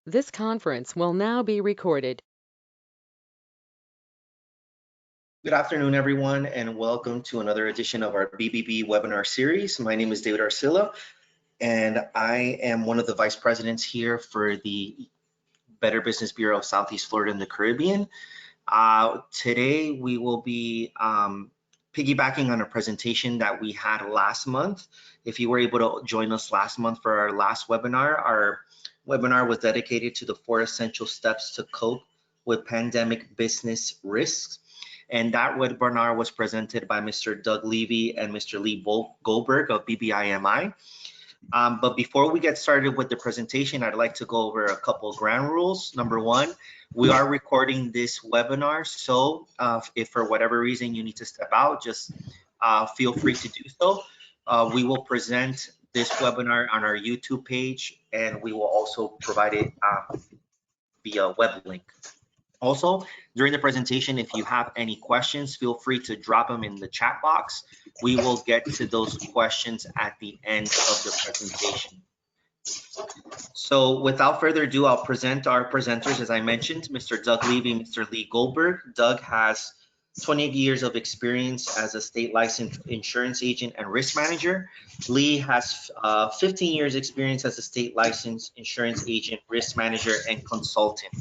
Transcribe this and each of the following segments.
This conference will now be recorded. Good afternoon, everyone, and welcome to another edition of our BBB webinar series. My name is David Arcilla, and I am one of the vice presidents here for the Better Business Bureau of Southeast Florida and the Caribbean. Today, we will be piggybacking on a presentation that we had last month. If you were able to join us last month for our last webinar, our webinar was dedicated to the 4 essential steps to cope with pandemic business risks. And that webinar was presented by Mr. Doug Levy and Mr. Lee Goldberg of BBIMI. But before we get started with the presentation, I'd like to go over a couple of ground rules. Number one, we are recording this webinar, so if for whatever reason you need to step out, just feel free to do so. We will present this webinar on our YouTube page, and we will also provide it via web link. Also, during the presentation, if you have any questions, feel free to drop them in the chat box. We will get to those questions at the end of the presentation. So without further ado, I'll present our presenters. As I mentioned, Mr. Doug Levy, Mr. Lee Goldberg. Doug has 20 years of experience as a state licensed insurance agent and risk manager. Lee has 15 years experience as a state licensed insurance agent, risk manager, and consultant.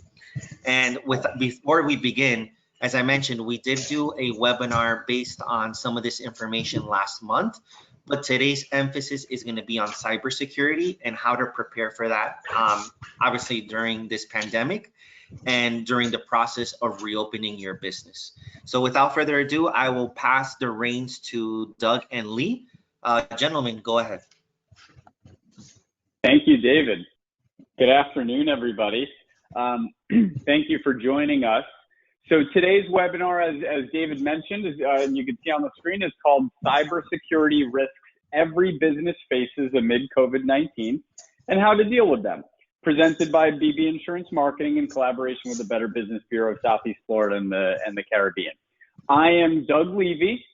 And before we begin, as I mentioned, we did do a webinar based on some of this information last month, but today's emphasis is going to be on cybersecurity and how to prepare for that, obviously during this pandemic and during the process of reopening your business. So without further ado, I will pass the reins to Doug and Lee. Gentlemen, go ahead. Thank you, David. Good afternoon, everybody. Thank you for joining us. So today's webinar, as David mentioned, and you can see on the screen, is called Cybersecurity Risks Every Business Faces Amid COVID-19 and How to Deal with Them, presented by BB Insurance Marketing in collaboration with the Better Business Bureau of Southeast Florida and the Caribbean. I am Doug Levy,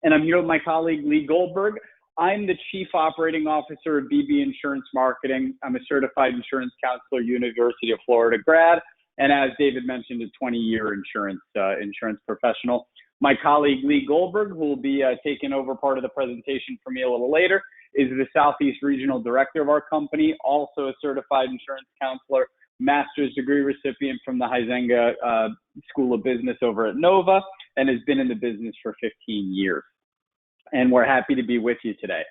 and I'm here with my colleague Lee Goldberg. I'm the Chief Operating Officer of BB Insurance Marketing. I'm a certified insurance counselor, University of Florida grad, and as David mentioned, a 20-year insurance professional. My colleague Lee Goldberg, who will be taking over part of the presentation for me a little later, is the Southeast Regional Director of our company, also a certified insurance counselor, master's degree recipient from the Huizenga School of Business over at Nova, and has been in the business for 15 years. And we're happy to be with you today.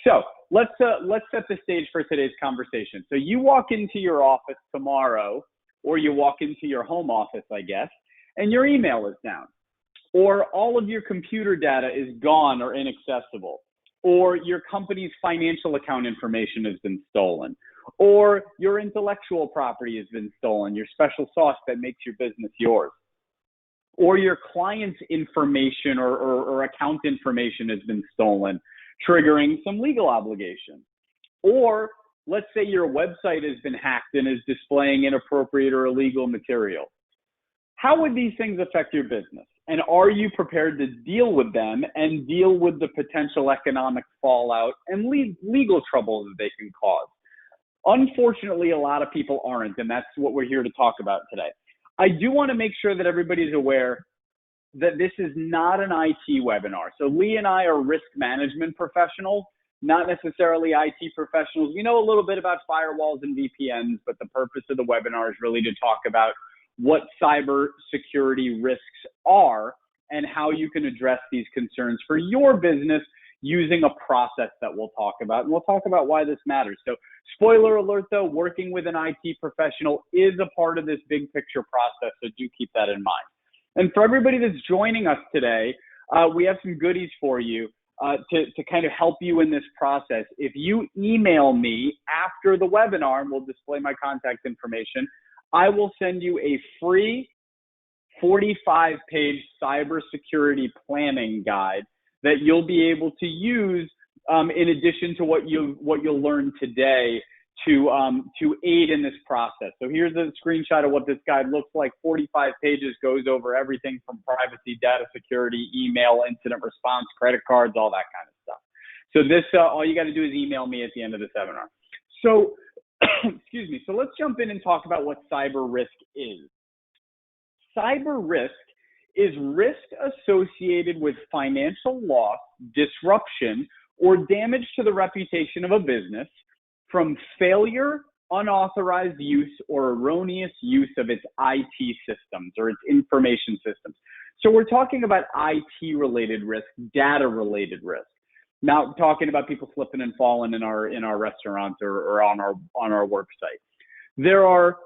So let's set the stage for today's conversation. So you walk into your office tomorrow, or you walk into your home office, I guess, and your email is down, or all of your computer data is gone or inaccessible, or your company's financial account information has been stolen, or your intellectual property has been stolen, your special sauce that makes your business yours, or your client's information or account information has been stolen, triggering some legal obligation. Or let's say your website has been hacked and is displaying inappropriate or illegal material. How would these things affect your business? And are you prepared to deal with them and deal with the potential economic fallout and legal trouble that they can cause? Unfortunately, a lot of people aren't, and that's what we're here to talk about today. I do want to make sure that everybody's aware that this is not an IT webinar. So Lee and I are risk management professionals, not necessarily IT professionals. We know a little bit about firewalls and VPNs, but the purpose of the webinar is really to talk about what cybersecurity risks are and how you can address these concerns for your business using a process that we'll talk about. And we'll talk about why this matters. So spoiler alert though, working with an IT professional is a part of this big picture process, so do keep that in mind. And for everybody that's joining us today, we have some goodies for you to kind of help you in this process. If you email me after the webinar, and we'll display my contact information, I will send you a free 45-page cybersecurity planning guide that you'll be able to use in addition to what you'll learn today to aid in this process. So here's a screenshot of what this guide looks like. 45 pages, goes over everything from privacy, data security, email, incident response, credit cards, all that kind of stuff. So this, all you got to do is email me at the end of the seminar. So Excuse me. So let's jump in and talk about what cyber risk is. Cyber risk is risk associated with financial loss, disruption, or damage to the reputation of a business from failure, unauthorized use, or erroneous use of its IT systems or its information systems. So we're talking about IT-related risk, data-related risk. Not talking about people slipping and falling in our restaurants or on our work site. There are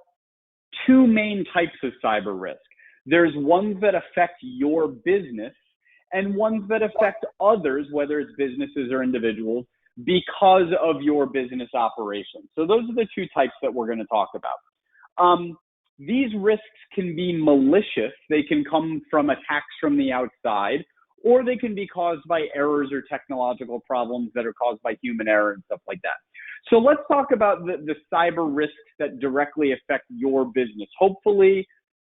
two main types of cyber risk. There's ones that affect your business and ones that affect others, whether it's businesses or individuals, because of your business operations. So those are the two types that we're going to talk about. These risks can be malicious. They can come from attacks from the outside, or they can be caused by errors or technological problems that are caused by human error and stuff like that. So let's talk about the cyber risks that directly affect your business. Hopefully,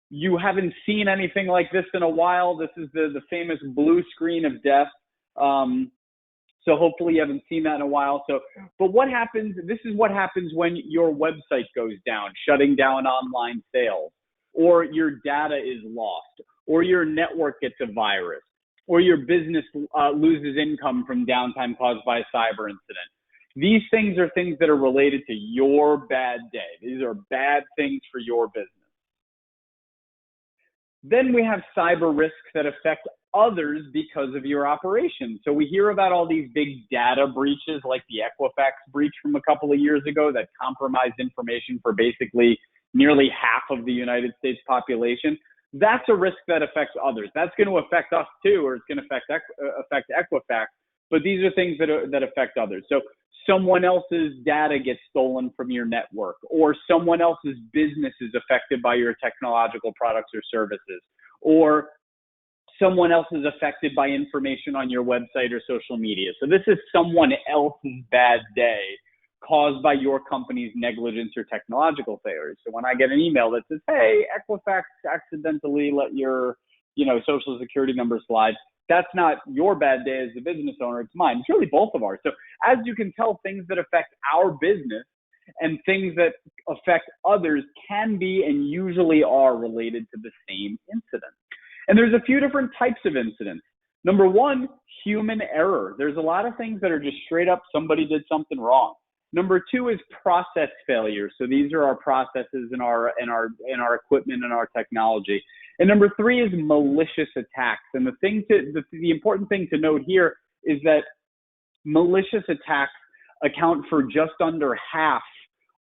you haven't seen anything like this in a while. This is the famous blue screen of death. So hopefully you haven't seen that in a while. But what happens, this is what happens when your website goes down, shutting down online sales, or your data is lost, or your network gets a virus, or your business loses income from downtime caused by a cyber incident. These things are things that are related to your bad day. These are bad things for your business. Then we have cyber risks that affect others because of your operations. So we hear about all these big data breaches like the Equifax breach from a couple of years ago that compromised information for basically nearly half of the United States population. That's a risk that affects others. That's going to affect us too, or it's going to affect Equifax. But these are things that affect others. So someone else's data gets stolen from your network, or someone else's business is affected by your technological products or services, or someone else is affected by information on your website or social media. So this is someone else's bad day caused by your company's negligence or technological failures. So when I get an email that says, hey, Equifax accidentally let your social security number slide, that's not your bad day as the business owner, it's mine. It's really both of ours. So as you can tell, things that affect our business and things that affect others can be and usually are related to the same incident. And there's a few different types of incidents. Number one, human error. There's a lot of things that are just straight up somebody did something wrong. Number two is process failure. So these are our processes in our equipment and our technology. And number three is malicious attacks. And the important thing to note here is that malicious attacks account for just under half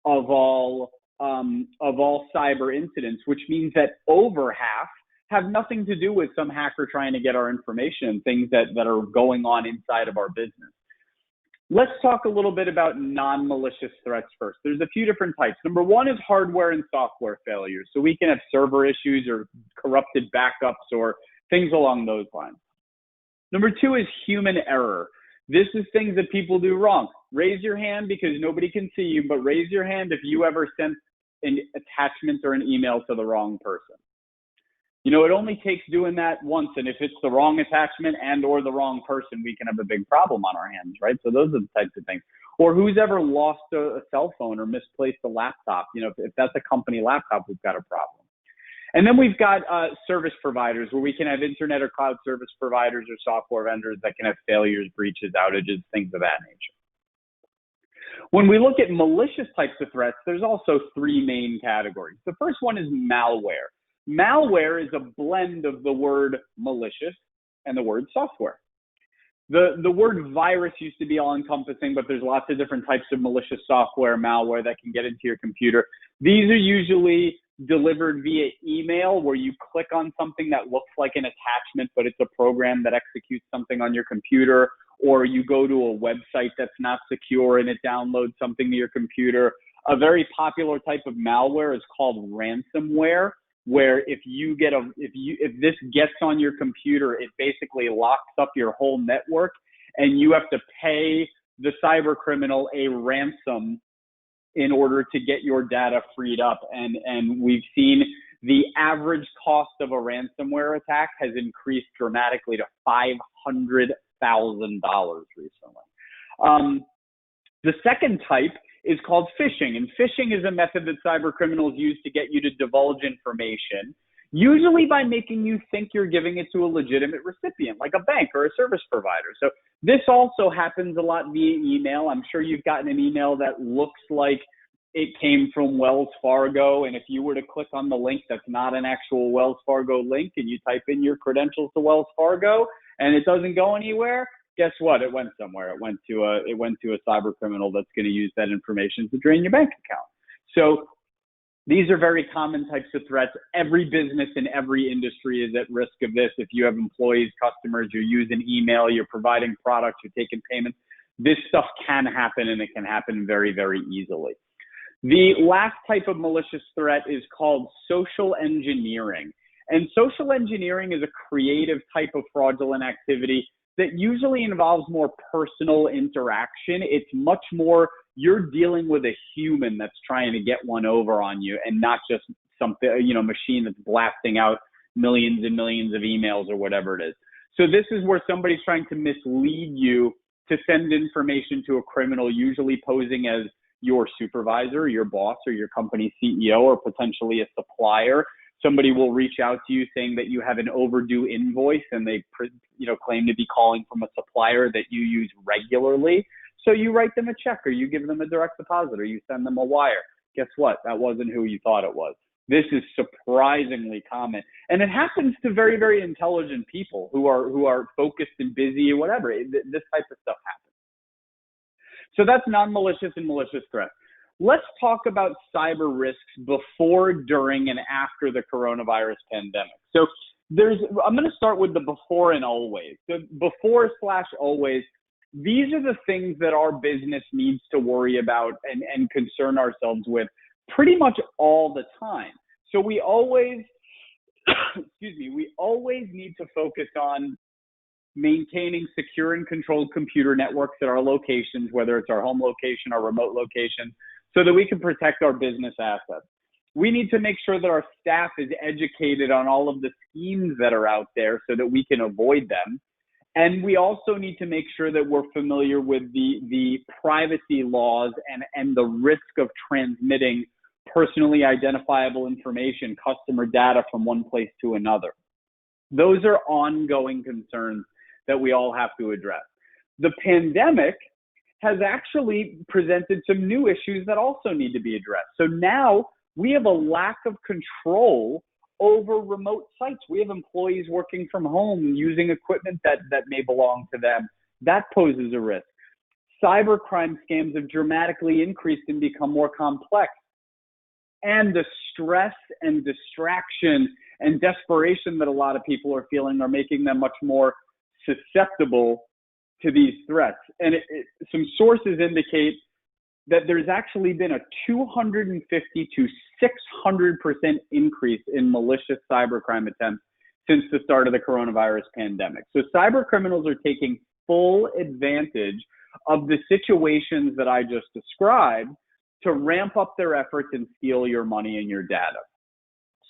of all cyber incidents, which means that over half have nothing to do with some hacker trying to get our information and things that are going on inside of our business. Let's talk a little bit about non-malicious threats first. There's a few different types. Number one is hardware and software failures. So we can have server issues or corrupted backups or things along those lines. Number two is human error. This is things that people do wrong. Raise your hand because nobody can see you, but raise your hand if you ever sent an attachment or an email to the wrong person. It only takes doing that once, and if it's the wrong attachment and or the wrong person, we can have a big problem on our hands, right? So those are the types of things. Or who's ever lost a cell phone or misplaced a laptop? If that's a company laptop, we've got a problem. And then we've got service providers where we can have internet or cloud service providers or software vendors that can have failures, breaches, outages, things of that nature. When we look at malicious types of threats, there's also three main categories. The first one is malware. Malware is a blend of the word malicious and the word software. The word virus used to be all-encompassing, but there's lots of different types of malicious software, malware that can get into your computer. These are usually delivered via email where you click on something that looks like an attachment, but it's a program that executes something on your computer, or you go to a website that's not secure and it downloads something to your computer. A very popular type of malware is called ransomware, where if this gets on your computer, it basically locks up your whole network and you have to pay the cyber criminal a ransom in order to get your data freed up. And we've seen the average cost of a ransomware attack has increased dramatically to $500,000 recently. The second type is called phishing. And phishing is a method that cyber criminals use to get you to divulge information, usually by making you think you're giving it to a legitimate recipient, like a bank or a service provider. So this also happens a lot via email. I'm sure you've gotten an email that looks like it came from Wells Fargo, and if you were to click on the link, that's not an actual Wells Fargo link, and you type in your credentials to Wells Fargo, and it doesn't go anywhere, guess what? It went somewhere. It went to a cyber criminal that's going to use that information to drain your bank account. So these are very common types of threats. Every business in every industry is at risk of this. If you have employees, customers, you're using email, you're providing products, you're taking payments, this stuff can happen, and it can happen very, very easily. The last type of malicious threat is called social engineering. And social engineering is a creative type of fraudulent activity that usually involves more personal interaction. It's much more, you're dealing with a human that's trying to get one over on you, and not just something, machine that's blasting out millions and millions of emails or whatever it is. So this is where somebody's trying to mislead you to send information to a criminal, usually posing as your supervisor, your boss, or your company CEO, or potentially a supplier. Somebody will reach out to you saying that you have an overdue invoice, and they claim to be calling from a supplier that you use regularly. So you write them a check, or you give them a direct deposit, or you send them a wire. Guess what? That wasn't who you thought it was. This is surprisingly common, and it happens to very, very intelligent people who are focused and busy or whatever. This type of stuff happens. So that's non-malicious and malicious threats. Let's talk about cyber risks before, during, and after the coronavirus pandemic. So I'm going to start with the before and always. So before/always, these are the things that our business needs to worry about and concern ourselves with pretty much all the time. So we always, we always need to focus on maintaining secure and controlled computer networks at our locations, whether it's our home location or remote location, so that we can protect our business assets. We need to make sure that our staff is educated on all of the schemes that are out there so that we can avoid them. And we also need to make sure that we're familiar with the privacy laws and the risk of transmitting personally identifiable information, customer data from one place to another. Those are ongoing concerns that we all have to address. The pandemic has actually presented some new issues that also need to be addressed. So now we have a lack of control over remote sites. We have employees working from home using equipment that may belong to them. That poses a risk. Cybercrime scams have dramatically increased and become more complex. And the stress and distraction and desperation that a lot of people are feeling are making them much more susceptible to these threats. And some sources indicate that there's actually been a 250 to 600% increase in malicious cybercrime attempts since the start of the coronavirus pandemic. So cyber criminals are taking full advantage of the situations that I just described to ramp up their efforts and steal your money and your data.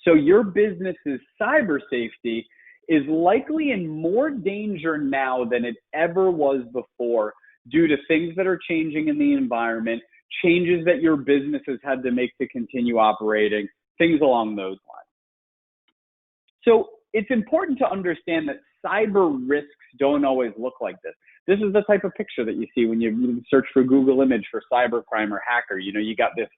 So your business's cyber safety is likely in more danger now than it ever was before due to things that are changing in the environment, changes that your business has had to make to continue operating, things along those lines. So it's important to understand that cyber risks don't always look like this. This is the type of picture that you see when you search for Google image for cybercrime or hacker. You got this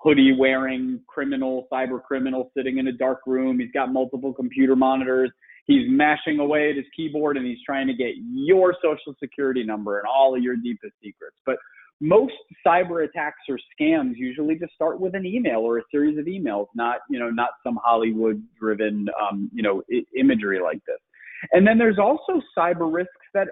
hoodie wearing cyber criminal sitting in a dark room. He's got multiple computer monitors. He's mashing away at his keyboard and he's trying to get your social security number and all of your deepest secrets. But most cyber attacks or scams usually just start with an email or a series of emails, not some Hollywood driven, imagery like this. And then there's also cyber risks that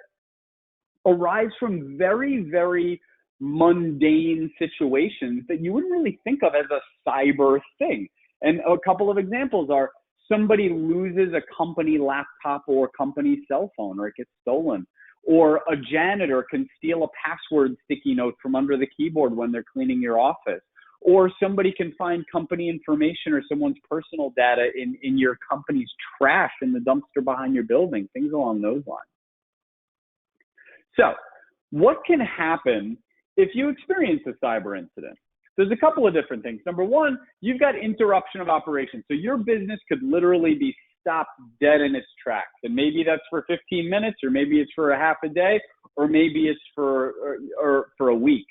arise from very, very mundane situations that you wouldn't really think of as a cyber thing. And a couple of examples are somebody loses a company laptop or company cell phone, or it gets stolen. Or a janitor can steal a password sticky note from under the keyboard when they're cleaning your office. Or somebody can find company information or someone's personal data in your company's trash in the dumpster behind your building, things along those lines. So what can happen if you experience a cyber incident? There's a couple of different things. Number one, you've got interruption of operations. So your business could literally be stopped dead in its tracks. And maybe that's for 15 minutes, or maybe it's for a half a day, or maybe it's for a week.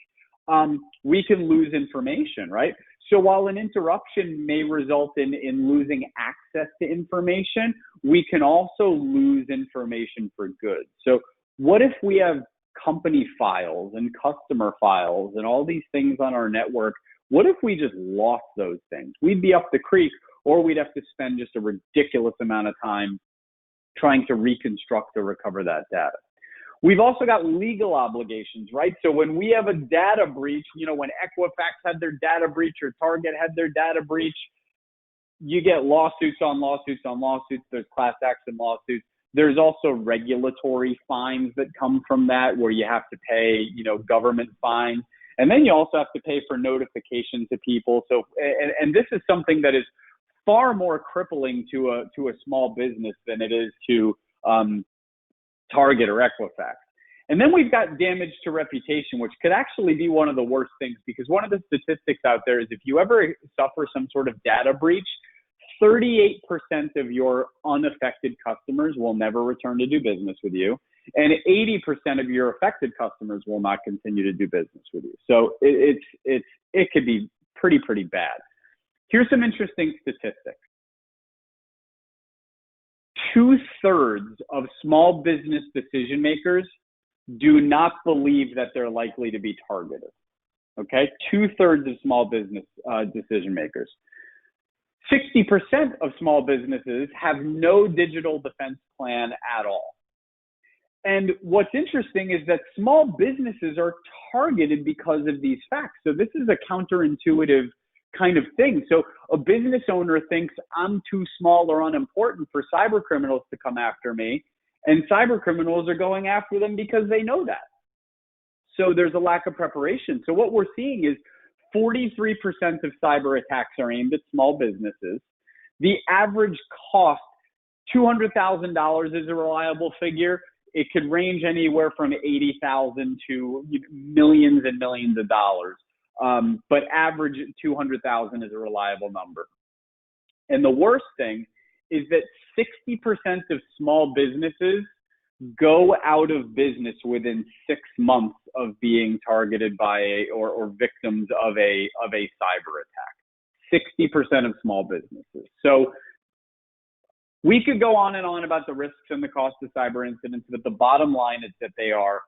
We can lose information, right? So while an interruption may result in losing access to information, we can also lose information for good. So what if we have company files and customer files and all these things on our network? What if we just lost those things? We'd be up the creek, or we'd have to spend just a ridiculous amount of time trying to reconstruct or recover that data. We've also got legal obligations, right? So when we have a data breach, you know, when Equifax had their data breach or Target had their data breach, you get lawsuits on lawsuits on lawsuits. There's class action lawsuits. There's also regulatory fines that come from that, where you have to pay, you know, government fines. And then you also have to pay for notification to people. So, and this is something that is far more crippling to a small business than it is to Target or Equifax. And then we've got damage to reputation, which could actually be one of the worst things, because one of the statistics out there is if you ever suffer some sort of data breach, 38% of your unaffected customers will never return to do business with you, and 80% of your affected customers will not continue to do business with you. So it could be pretty bad. Here's some interesting statistics. 2/3 of small business decision makers do not believe that they're likely to be targeted. Okay, 2/3 of small business decision makers. 60% of small businesses have no digital defense plan at all. And what's interesting is that small businesses are targeted because of these facts. So this is a counterintuitive kind of thing. So a business owner thinks I'm too small or unimportant for cyber criminals to come after me, and cyber criminals are going after them because they know that. So there's a lack of preparation. So what we're seeing is 43% of cyber attacks are aimed at small businesses. The average cost, $200,000 is a reliable figure. It could range anywhere from $80,000 to millions and millions of dollars. But average 200,000 is a reliable number. And the worst thing is that 60% of small businesses go out of business within 6 months of being targeted by or victims of a cyber attack. 60% of small businesses. So we could go on and on about the risks and the cost of cyber incidents, but the bottom line is that they are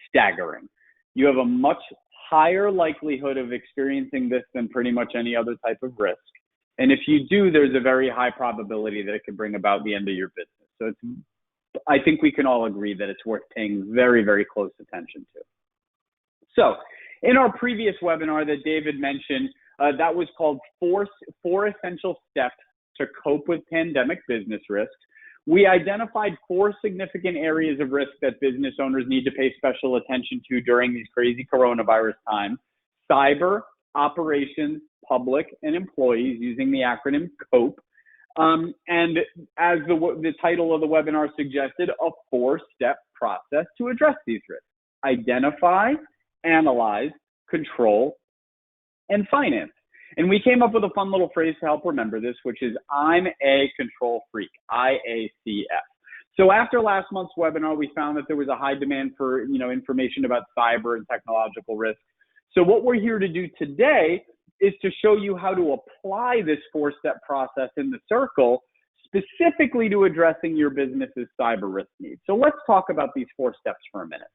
staggering. You have a much higher likelihood of experiencing this than pretty much any other type of risk. And if you do, there's a very high probability that it could bring about the end of your business. So I think we can all agree that it's worth paying very, very close attention to. So in our previous webinar that David mentioned, that was called four essential steps to cope with pandemic business risks. We identified 4 significant areas of risk that business owners need to pay special attention to during these crazy coronavirus times: cyber, operations, public, and employees, using the acronym C.O.P.E. And as the title of the webinar suggested, a 4-step process to address these risks: identify, analyze, control, and finance. And we came up with a fun little phrase to help remember this, which is I'm a control freak, IACF. So after last month's webinar, we found that there was a high demand for information about cyber and technological risks. So what we're here to do today is to show you how to apply this 4-step process in the circle, specifically to addressing your business's cyber risk needs. So let's talk about these 4 steps for a minute.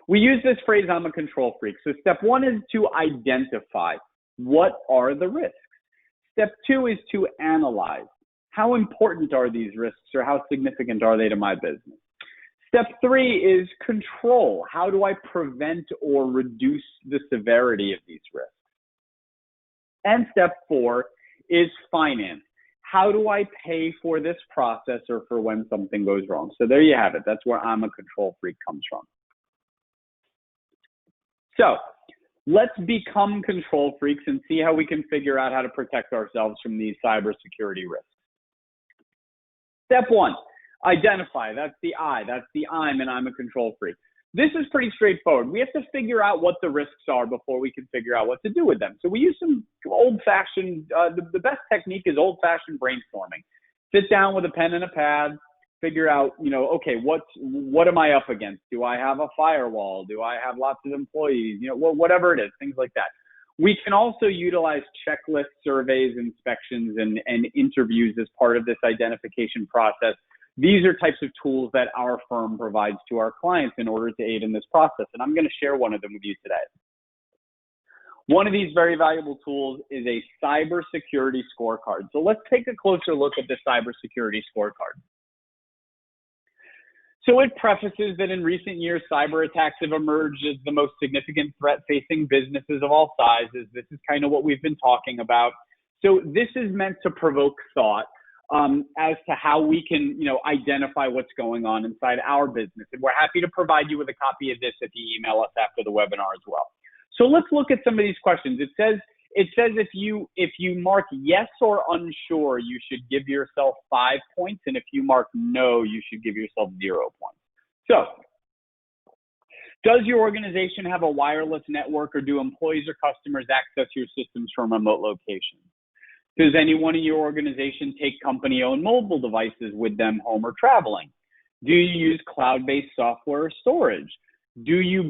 We use this phrase, I'm a control freak. So step 1 is to identify. What are the risks? Step 2 is to analyze. How important are these risks, or how significant are they to my business? Step 3 is control. How do I prevent or reduce the severity of these risks? And step 4 is finance. How do I pay for this process or for when something goes wrong? So there you have it. That's where I'm a control freak comes from. So let's become control freaks and see how we can figure out how to protect ourselves from these cybersecurity risks. Step 1, identify. That's the I. That's the I'm a control freak. this is pretty straightforward. We have to figure out what the risks are before we can figure out what to do with them. So we use some old-fashioned, the best technique is old-fashioned brainstorming. Sit down with a pen and a pad, figure out, okay, what am I up against? Do I have a firewall? Do I have lots of employees? Whatever it is, things like that. We can also utilize checklists, surveys, inspections, and interviews as part of this identification process. These are types of tools that our firm provides to our clients in order to aid in this process. And I'm going to share one of them with you today. One of these very valuable tools is a Cybersecurity Scorecard. So let's take a closer look at the Cybersecurity Scorecard. So it prefaces that in recent years, cyber attacks have emerged as the most significant threat facing businesses of all sizes. This is kind of what we've been talking about. So this is meant to provoke thought as to how we can, identify what's going on inside our business. And we're happy to provide you with a copy of this if you email us after the webinar as well. So let's look at some of these questions. It says if you mark yes or unsure, you should give yourself 5 points, and if you mark no, you should give yourself 0 points. So, does your organization have a wireless network, or do employees or customers access your systems from remote locations? Does anyone in your organization take company-owned mobile devices with them home or traveling? Do you use cloud-based software or storage? Do you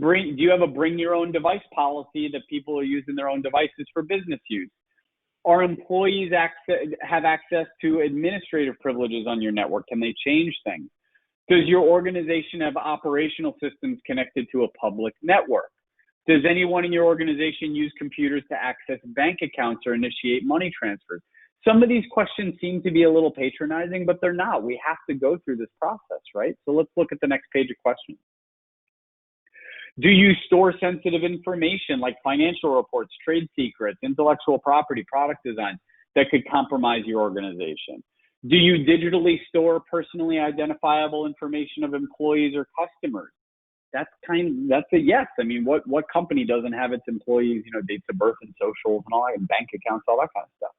have a bring your own device policy that people are using their own devices for business use? Are employees have access to administrative privileges on your network? Can they change things? Does your organization have operational systems connected to a public network? Does anyone in your organization use computers to access bank accounts or initiate money transfers? Some of these questions seem to be a little patronizing, but they're not. We have to go through this process, right? So let's look at the next page of questions. Do you store sensitive information like financial reports, trade secrets, intellectual property, product design that could compromise your organization? Do you digitally store personally identifiable information of employees or customers? That's a yes. I mean, what company doesn't have its employees, dates of birth and socials and all that, and bank accounts, all that kind of stuff?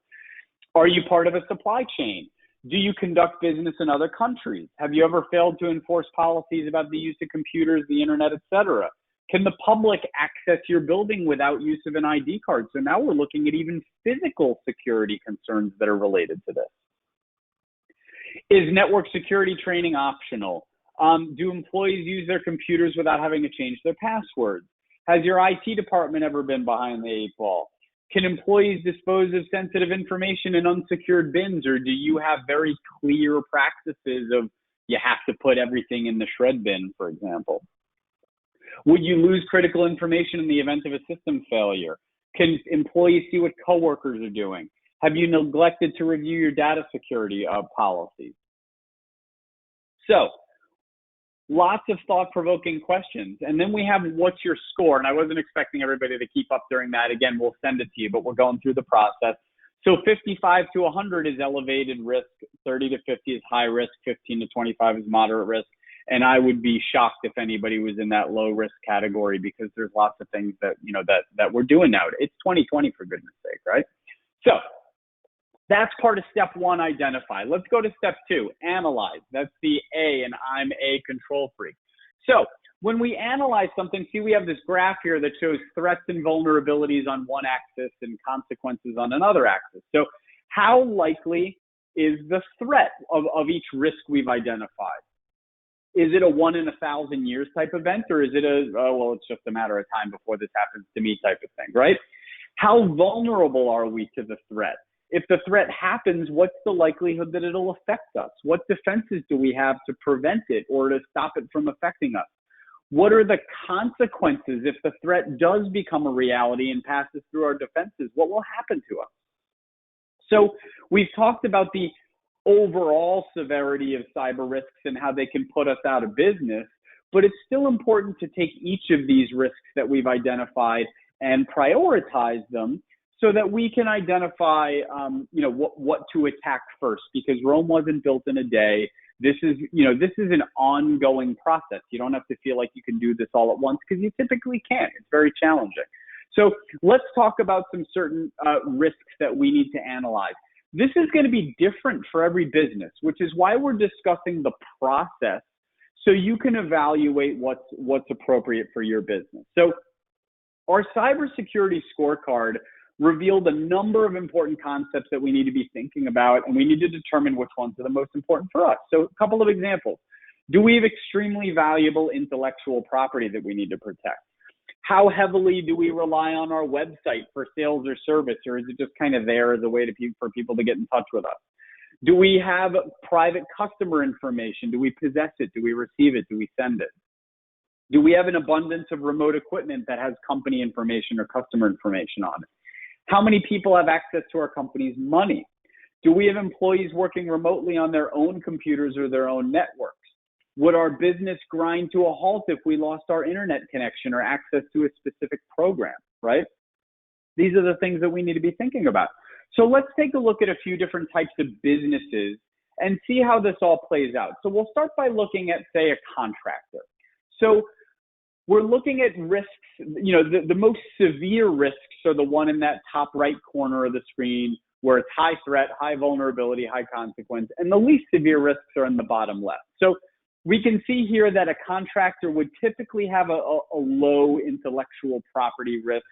Are you part of a supply chain? Do you conduct business in other countries? Have you ever failed to enforce policies about the use of computers, the internet, etc.? Can the public access your building without use of an ID card? So now we're looking at even physical security concerns that are related to this. Is network security training optional? Do employees use their computers without having to change their passwords? Has your IT department ever been behind the 8 ball? Can employees dispose of sensitive information in unsecured bins, or do you have very clear practices of you have to put everything in the shred bin, for example? Would you lose critical information in the event of a system failure? Can employees see what coworkers are doing? Have you neglected to review your data security policies? So, lots of thought-provoking questions. And then we have what's your score? And I wasn't expecting everybody to keep up during that. Again, we'll send it to you, but we're going through the process. So 55 to 100 is elevated risk, 30 to 50 is high risk, 15 to 25 is moderate risk. And I would be shocked if anybody was in that low risk category, because there's lots of things that, that we're doing now. It's 2020, for goodness sake, right? So that's part of step 1, identify. Let's go to step 2, analyze. That's the A, and I'm a control freak. So when we analyze something, see, we have this graph here that shows threats and vulnerabilities on one axis and consequences on another axis. So how likely is the threat of each risk we've identified? Is it a 1 in 1,000 years type event, or is it well, it's just a matter of time before this happens to me type of thing, right? How vulnerable are we to the threat? If the threat happens, what's the likelihood that it'll affect us? What defenses do we have to prevent it or to stop it from affecting us? What are the consequences if the threat does become a reality and passes through our defenses? What will happen to us? So we've talked about the overall severity of cyber risks and how they can put us out of business, but it's still important to take each of these risks that we've identified and prioritize them so that we can identify, what to attack first, because Rome wasn't built in a day. This is an ongoing process. You don't have to feel like you can do this all at once, because you typically can't. It's very challenging. So let's talk about some certain risks that we need to analyze. This is going to be different for every business, which is why we're discussing the process, so you can evaluate what's appropriate for your business. So our cybersecurity scorecard revealed a number of important concepts that we need to be thinking about, and we need to determine which ones are the most important for us. So a couple of examples. Do we have extremely valuable intellectual property that we need to protect? How heavily do we rely on our website for sales or service, or is it just kind of there as a way for people to get in touch with us? Do we have private customer information? Do we possess it? Do we receive it? Do we send it? Do we have an abundance of remote equipment that has company information or customer information on it? How many people have access to our company's money? Do we have employees working remotely on their own computers or their own networks? Would our business grind to a halt if we lost our internet connection or access to a specific program, right? These are the things that we need to be thinking about. So let's take a look at a few different types of businesses and see how this all plays out. So we'll start by looking at, say, a contractor. So we're looking at risks, the most severe risks are the one in that top right corner of the screen where it's high threat, high vulnerability, high consequence, and the least severe risks are in the bottom left. So we can see here that a contractor would typically have a low intellectual property risk,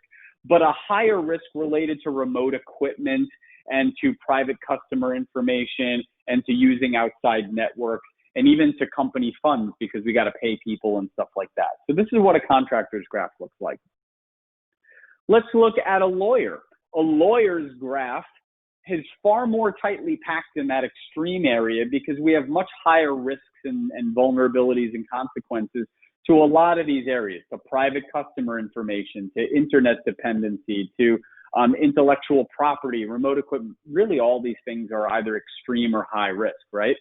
but a higher risk related to remote equipment and to private customer information and to using outside networks, and even to company funds because we got to pay people and stuff like that. So this is what a contractor's graph looks like. Let's look at a lawyer. A lawyer's graph is far more tightly packed in that extreme area because we have much higher risks and vulnerabilities and consequences to a lot of these areas, to private customer information, to internet dependency, to intellectual property, remote equipment. Really all these things are either extreme or high risk, right?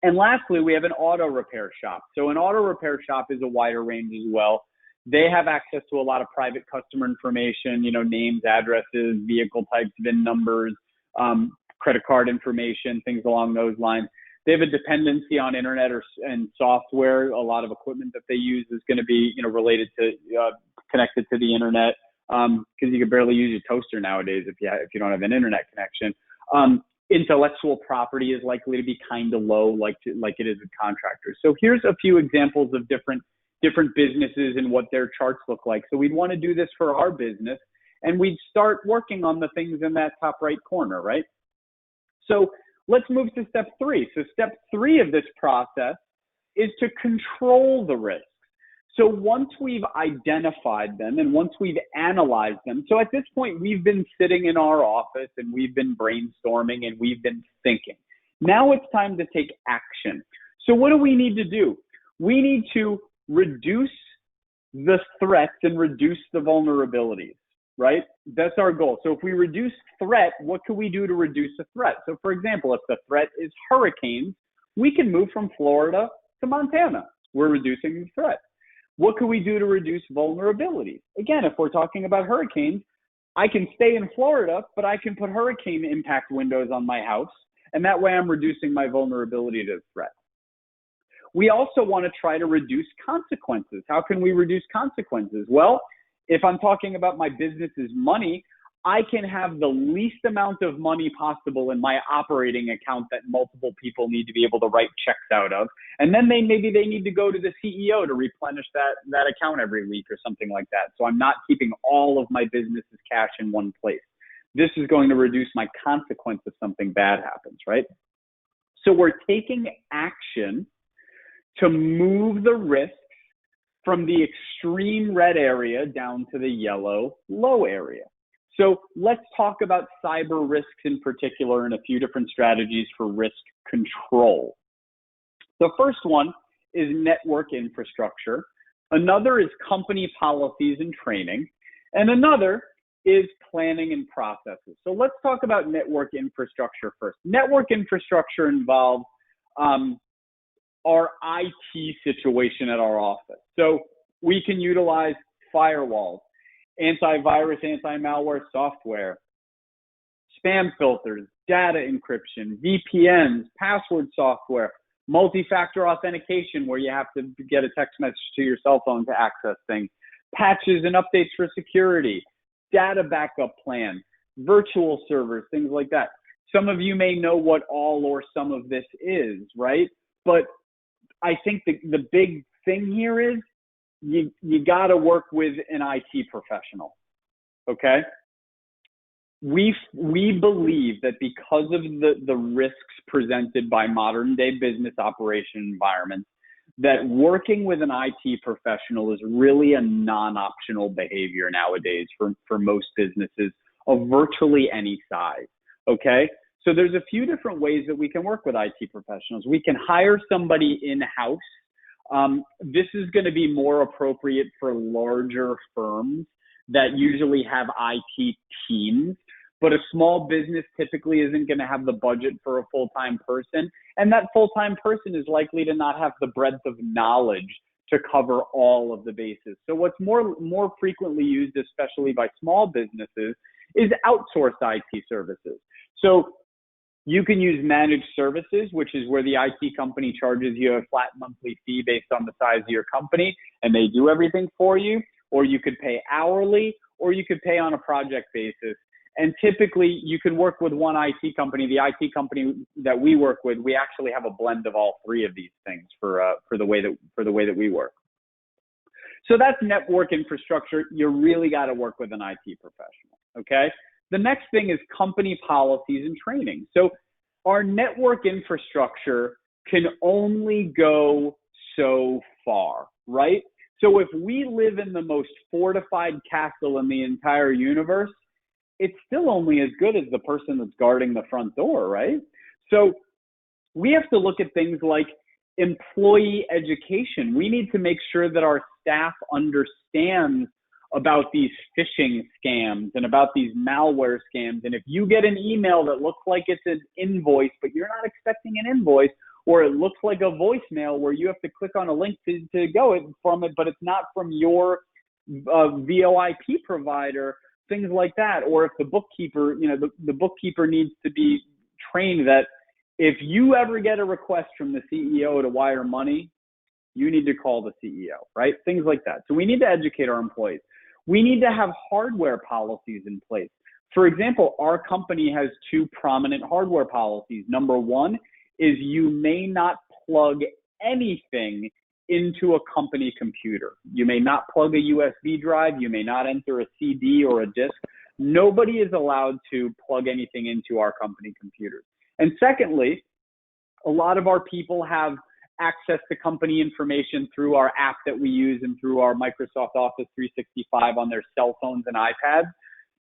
And lastly, we have an auto repair shop. So an auto repair shop is a wider range as well. They have access to a lot of private customer information, names, addresses, vehicle types, VIN numbers, credit card information, things along those lines. They have a dependency on internet and software. A lot of equipment that they use is going to be, related to, connected to the internet, because you can barely use your toaster nowadays if you don't have an internet connection. Intellectual property is likely to be kind of low, like it is with contractors. So here's a few examples of different businesses and what their charts look like. So we'd want to do this for our business, and we'd start working on the things in that top right corner, right? So let's move to step 3. So step 3 of this process is to control the risks. So once we've identified them and once we've analyzed them, so at this point, we've been sitting in our office and we've been brainstorming and we've been thinking. Now it's time to take action. So what do we need to do? We need to reduce the threats and reduce the vulnerabilities, right? That's our goal. So if we reduce threat, what can we do to reduce the threat? So for example, if the threat is hurricanes, we can move from Florida to Montana. We're reducing the threat. What can we do to reduce vulnerabilities? Again, if we're talking about hurricanes, I can stay in Florida, but I can put hurricane impact windows on my house, and that way I'm reducing my vulnerability to the threat. We also want to try to reduce consequences. How can we reduce consequences? Well, if I'm talking about my business's money, I can have the least amount of money possible in my operating account that multiple people need to be able to write checks out of. And then maybe they need to go to the CEO to replenish that account every week or something like that. So I'm not keeping all of my business's cash in one place. This is going to reduce my consequence if something bad happens, right? So we're taking action to move the risks from the extreme red area down to the yellow low area. So let's talk about cyber risks in particular and a few different strategies for risk control. The first one is network infrastructure. Another is company policies and training. And another is planning and processes. So let's talk about network infrastructure first. Network infrastructure involves our IT situation at our office. So we can utilize firewalls, antivirus, anti-malware software, spam filters, data encryption, VPNs, password software, multi-factor authentication where you have to get a text message to your cell phone to access things, patches and updates for security, data backup plans, virtual servers, things like that. Some of you may know what all or some of this is, right? But I think the big thing here is you got to work with an IT professional, okay? We believe that because of the risks presented by modern day business operation environments, that working with an IT professional is really a non-optional behavior nowadays for most businesses of virtually any size, okay? So there's a few different ways that we can work with IT professionals. We can hire somebody in-house. This is going to be more appropriate for larger firms that usually have IT teams, but a small business typically isn't going to have the budget for a full-time person, and that full-time person is likely to not have the breadth of knowledge to cover all of the bases. So what's more frequently used, especially by small businesses, is outsourced IT services. So you can use managed services, which is where the IT company charges you a flat monthly fee based on the size of your company, and they do everything for you, or you could pay hourly, or you could pay on a project basis. And typically you can work with one IT company. The IT company that we work with, we actually have a blend of all three of these things for the way that we work. So that's network infrastructure. You really got to work with an IT professional, okay? The next thing is company policies and training. So our network infrastructure can only go so far, right? So if we live in the most fortified castle in the entire universe, it's still only as good as the person that's guarding the front door, right? So we have to look at things like employee education. We need to make sure that our staff understands about these phishing scams and about these malware scams. And if you get an email that looks like it's an invoice, but you're not expecting an invoice, or it looks like a voicemail where you have to click on a link to go from it, but it's not from your VoIP provider, things like that. Or if the bookkeeper, the bookkeeper needs to be trained that if you ever get a request from the CEO to wire money, you need to call the CEO, right? Things like that. So we need to educate our employees. We need to have hardware policies in place. For example, our company has two prominent hardware policies. Number one is you may not plug anything into a company computer. You may not plug a USB drive. You may not enter a CD or a disk. Nobody is allowed to plug anything into our company computers. And secondly, a lot of our people have access to company information through our app that we use and through our Microsoft Office 365 on their cell phones and iPads.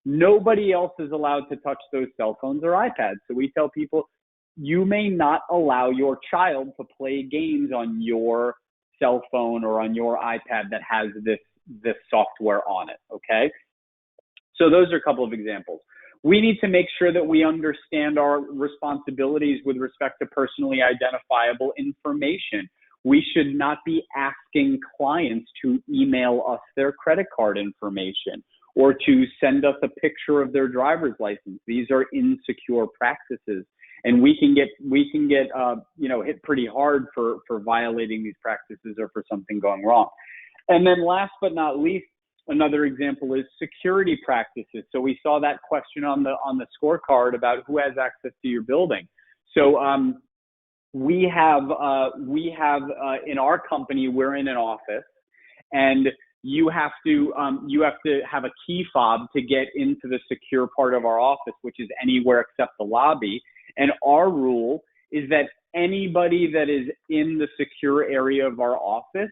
Nobody else is allowed to touch those cell phones or iPads. So we tell people, you may not allow your child to play games on your cell phone or on your iPad that has this software on it, okay? So those are a couple of examples. We need to make sure that we understand our responsibilities with respect to personally identifiable information. We should not be asking clients to email us their credit card information or to send us a picture of their driver's license. These are insecure practices, and we can get hit pretty hard for violating these practices or for something going wrong. And then last but not least, another example is security practices. So we saw that question on the scorecard about who has access to your building. So we have in our company, we're in an office, and you have to have a key fob to get into the secure part of our office, which is anywhere except the lobby. And our rule is that anybody that is in the secure area of our office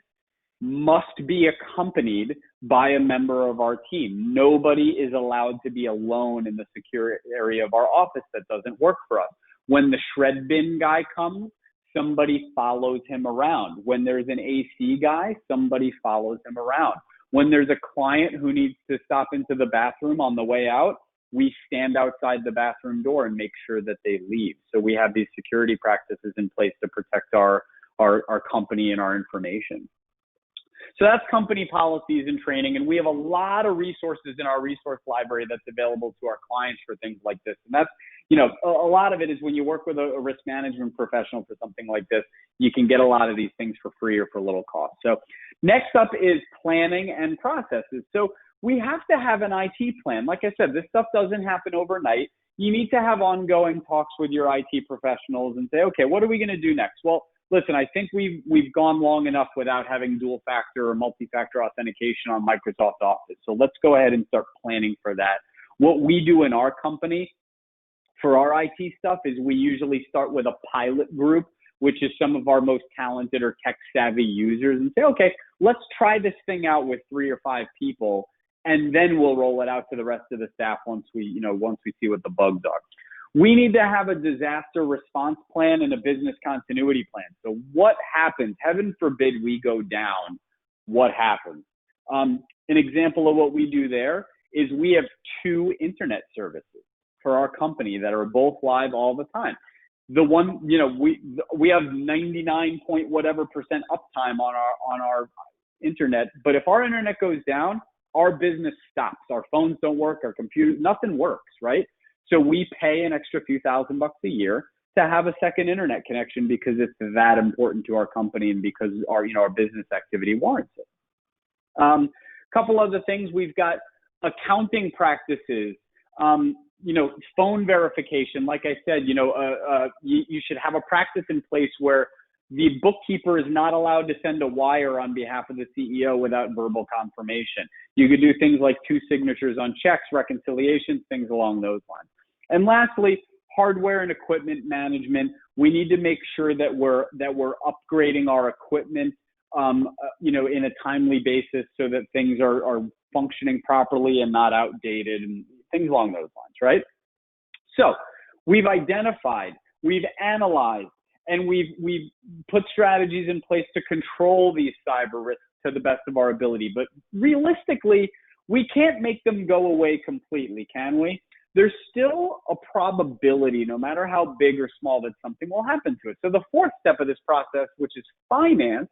must be accompanied by a member of our team. Nobody is allowed to be alone in the secure area of our office. That doesn't work for us. When the shred bin guy comes, somebody follows him around. When there's an AC guy, somebody follows him around. When there's a client who needs to stop into the bathroom on the way out, we stand outside the bathroom door and make sure that they leave. So we have these security practices in place to protect our company and our information. So that's company policies and training. And we have a lot of resources in our resource library that's available to our clients for things like this. And that's, a lot of it is when you work with a risk management professional for something like this, you can get a lot of these things for free or for little cost. So next up is planning and processes. So we have to have an IT plan. Like I said, this stuff doesn't happen overnight. You need to have ongoing talks with your IT professionals and say, okay, what are we going to do next? Well, listen, I think we've gone long enough without having dual factor or multi-factor authentication on Microsoft Office. So let's go ahead and start planning for that. What we do in our company for our IT stuff is we usually start with a pilot group, which is some of our most talented or tech savvy users, and say, okay, let's try this thing out with 3 or 5 people, and then we'll roll it out to the rest of the staff once we see what the bugs are. We need to have a disaster response plan and a business continuity plan. So what happens? Heaven forbid we go down. What happens? An example of what we do there is we have 2 internet services for our company that are both live all the time. The one, we have 99 point whatever % uptime on our internet, but if our internet goes down, our business stops. Our phones don't work, our computers, nothing works, right? So we pay an extra few $1,000 a year to have a second internet connection because it's that important to our company and because our business activity warrants it. Couple other things, we've got accounting practices, phone verification. Like I said, you should have a practice in place where the bookkeeper is not allowed to send a wire on behalf of the CEO without verbal confirmation. You could do things like 2 signatures on checks, reconciliations, things along those lines. And lastly, hardware and equipment management. We need to make sure that we're upgrading our equipment, in a timely basis so that things are functioning properly and not outdated and things along those lines, right? So we've identified, we've analyzed, and we've put strategies in place to control these cyber risks to the best of our ability. But realistically, we can't make them go away completely, can we? There's still a probability, no matter how big or small, that something will happen to it. So the 4th step of this process, which is finance,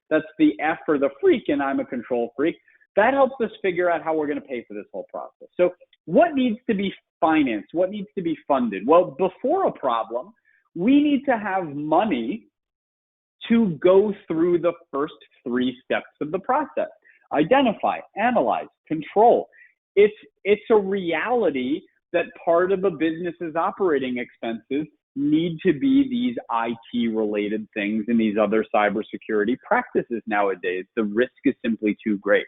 that's the F for the freak, and I'm a control freak, that helps us figure out how we're going to pay for this whole process. So what needs to be financed? What needs to be funded? Well, before a problem, we need to have money to go through the first 3 steps of the process. Identify, analyze, control. It's a reality that part of a business's operating expenses need to be these IT-related things and these other cybersecurity practices nowadays. The risk is simply too great.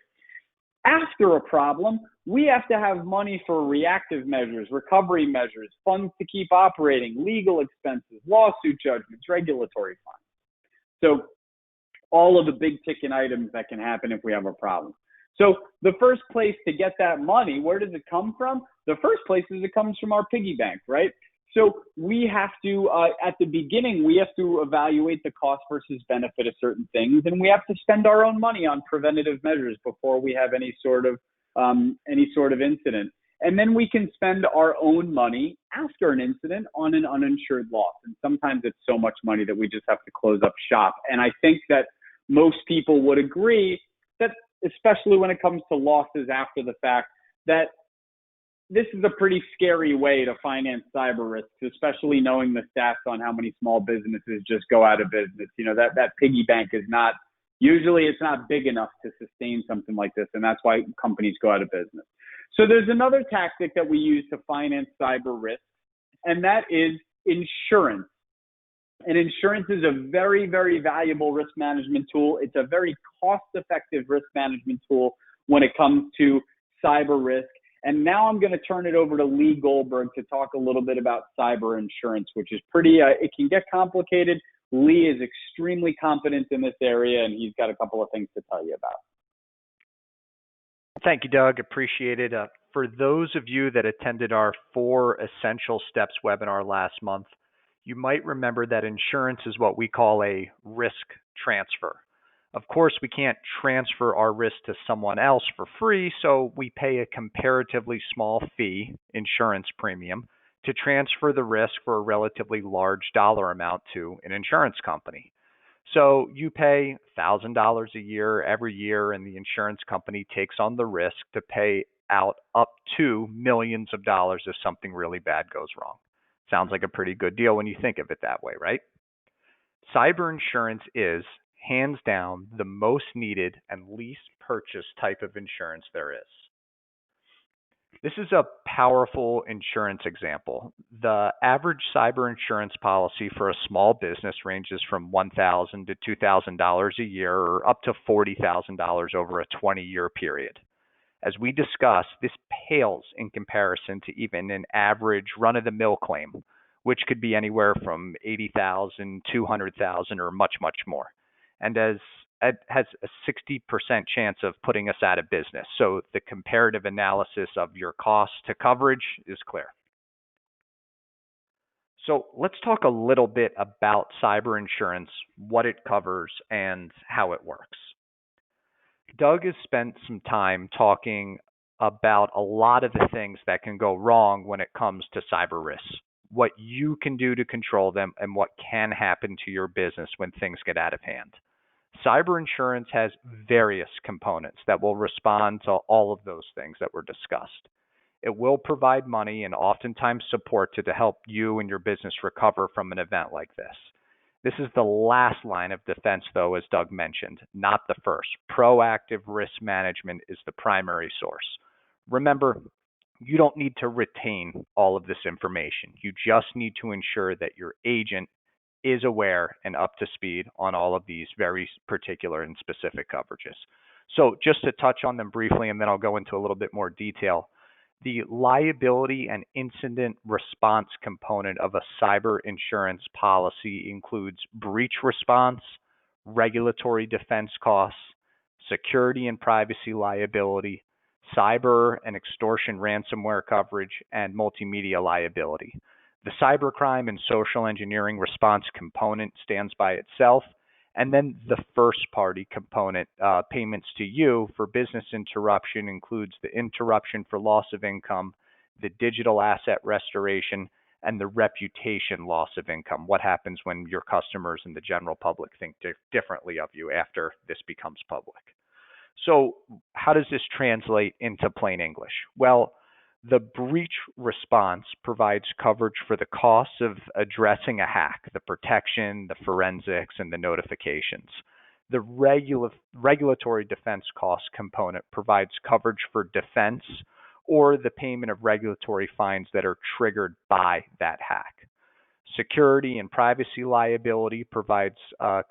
After a problem, we have to have money for reactive measures, recovery measures, funds to keep operating, legal expenses, lawsuit judgments, regulatory fines. So all of the big ticket items that can happen if we have a problem. So the first place to get that money, where does it come from? The first place is it comes from our piggy bank, right? So we have to, at the beginning, we have to evaluate the cost versus benefit of certain things, and we have to spend our own money on preventative measures before we have any sort of incident. And then we can spend our own money after an incident on an uninsured loss. And sometimes it's so much money that we just have to close up shop. And I think that most people would agree that, especially when it comes to losses after the fact, that this is a pretty scary way to finance cyber risks, especially knowing the stats on how many small businesses just go out of business. That piggy bank is not, usually it's not big enough to sustain something like this, and that's why companies go out of business. So there's another tactic that we use to finance cyber risks, and that is insurance. And insurance is a very, very valuable risk management tool. It's a very cost-effective risk management tool when it comes to cyber risk. And now I'm going to turn it over to Lee Goldberg to talk a little bit about cyber insurance, which is pretty, it can get complicated. Lee is extremely competent in this area, and he's got a couple of things to tell you about. Thank you, Doug. Appreciate it. For those of you that attended our 4 Essential Steps webinar last month, you might remember that insurance is what we call a risk transfer. Of course, we can't transfer our risk to someone else for free, so we pay a comparatively small fee, insurance premium, to transfer the risk for a relatively large dollar amount to an insurance company. So you pay $1,000 a year every year, and the insurance company takes on the risk to pay out up to millions of dollars if something really bad goes wrong. Sounds like a pretty good deal when you think of it that way, right? Cyber insurance is, hands down, the most needed and least purchased type of insurance there is. This is a powerful insurance example. The average cyber insurance policy for a small business ranges from $1,000 to $2,000 a year, or up to $40,000 over a 20-year period. As we discussed, this pales in comparison to even an average run-of-the-mill claim, which could be anywhere from $80,000, $200,000, or much, much more. And it has a 60% chance of putting us out of business. So the comparative analysis of your cost to coverage is clear. So let's talk a little bit about cyber insurance, what it covers, and how it works. Doug has spent some time talking about a lot of the things that can go wrong when it comes to cyber risks, what you can do to control them, and what can happen to your business when things get out of hand. Cyber insurance has various components that will respond to all of those things that were discussed. It will provide money and oftentimes support to help you and your business recover from an event like this. This is the last line of defense, though, as Doug mentioned, not the first. Proactive risk management is the primary source. Remember, you don't need to retain all of this information. You just need to ensure that your agent is aware and up to speed on all of these very particular and specific coverages. So just to touch on them briefly, and then I'll go into a little bit more detail. The liability and incident response component of a cyber insurance policy includes breach response, regulatory defense costs, security and privacy liability, cyber and extortion ransomware coverage, and multimedia liability. The cybercrime and social engineering response component stands by itself, and then the first party component, payments to you for business interruption, includes the interruption for loss of income, the digital asset restoration, and the reputation loss of income. What happens when your customers and the general public think differently of you after this becomes public? So how does this translate into plain English? Well, the breach response provides coverage for the costs of addressing a hack, the protection, the forensics, and the notifications. The regulatory defense cost component provides coverage for defense or the payment of regulatory fines that are triggered by that hack. Security and privacy liability provides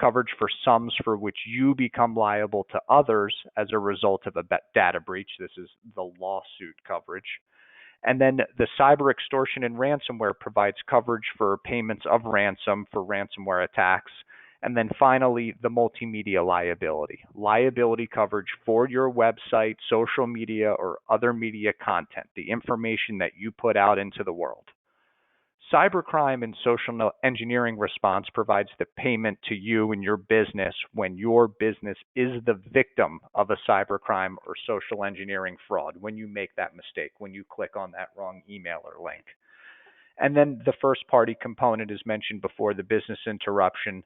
coverage for sums for which you become liable to others as a result of a data breach. This is the lawsuit coverage. And then the cyber extortion and ransomware provides coverage for payments of ransom for ransomware attacks. And then finally, the multimedia liability coverage for your website, social media, or other media content, the information that you put out into the world. Cybercrime and social engineering response provides the payment to you and your business when your business is the victim of a cybercrime or social engineering fraud, when you make that mistake, when you click on that wrong email or link. And then the first party component is mentioned before, the business interruption.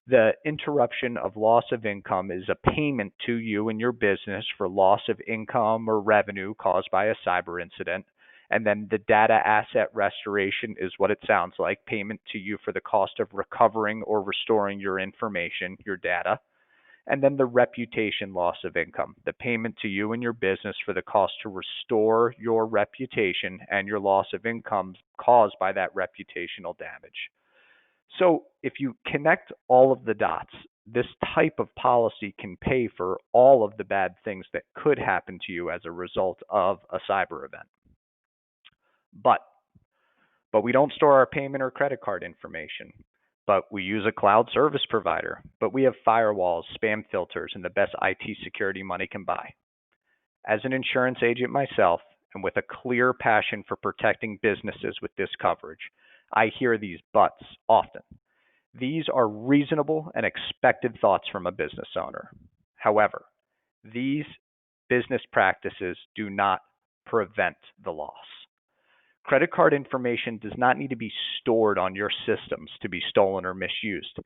The interruption of loss of income is a payment to you and your business for loss of income or revenue caused by a cyber incident. And then the data asset restoration is what it sounds like, payment to you for the cost of recovering or restoring your information, your data. And then the reputation loss of income, the payment to you and your business for the cost to restore your reputation and your loss of income caused by that reputational damage. So if you connect all of the dots, this type of policy can pay for all of the bad things that could happen to you as a result of a cyber event. But we don't store our payment or credit card information. But we use a cloud service provider. But we have firewalls, spam filters, and the best IT security money can buy. As an insurance agent myself, and with a clear passion for protecting businesses with this coverage, I hear these buts often. These are reasonable and expected thoughts from a business owner. However, these business practices do not prevent the loss. Credit card information does not need to be stored on your systems to be stolen or misused.